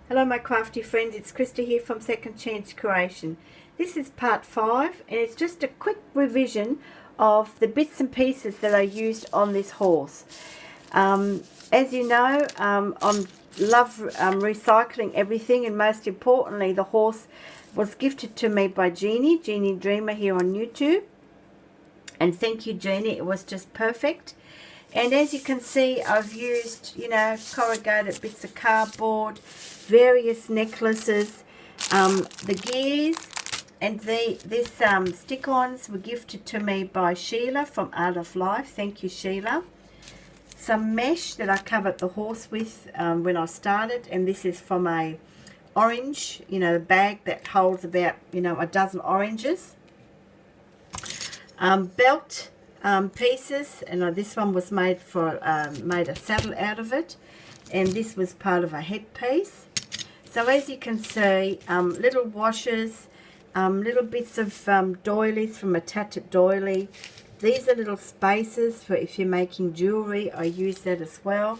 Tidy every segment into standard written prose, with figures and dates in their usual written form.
Hello my crafty friends, it's Krista here from Second Chance Creation. This is part 5 and it's just a quick revision of the bits and pieces that I used on this horse. As you know, I love recycling everything, and most importantly the horse was gifted to me by Jeannie Dreamer here on YouTube. And thank you Jeannie, it was just perfect. And as you can see, I've used, corrugated bits of cardboard, various necklaces, the gears, and this stick-ons were gifted to me by Sheila from Art of Life. Thank you, Sheila. Some mesh that I covered the horse with when I started, and this is from a orange, bag that holds about, a dozen oranges. Belt pieces, and this one was made made a saddle out of it, and this was part of a headpiece. So as you can see, little washers, little bits of doilies from a tattered doily. These are little spaces for if you're making jewelry. I use that as well.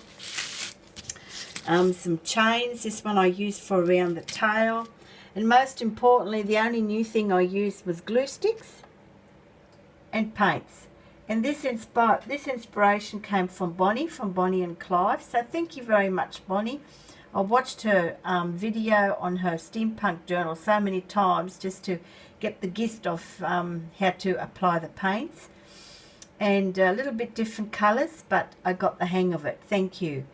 Some chains. This one I used for around the tail, and most importantly, the only new thing I used was glue sticks and paints. And this inspiration came from Bonny and Clive. So thank you very much, Bonny. I watched her video on her Steampunk journal so many times just to get the gist of how to apply the paints. And a little bit different colours, but I got the hang of it. Thank you.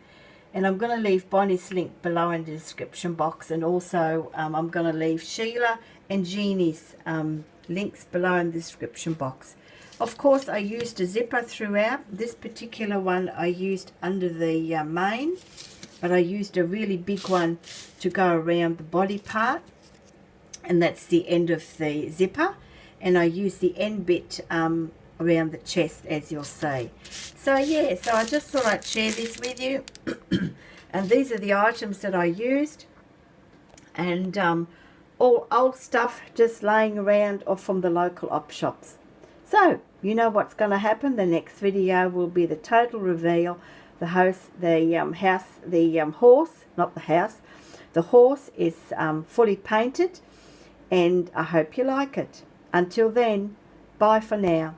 And I'm going to leave Bonny's link below in the description box. And also I'm going to leave Sheila and Jeannie's links below in the description box. Of course, I used a zipper throughout. This particular one I used under the mane, but I used a really big one to go around the body part, and that's the end of the zipper. And I used the end bit around the chest, as you'll see. So yeah, so I just thought I'd share this with you. And these are the items that I used, and all old stuff just laying around or from the local op shops. So, you know what's going to happen. The next video will be the total reveal. The horse is fully painted, and I hope you like it. Until then, bye for now.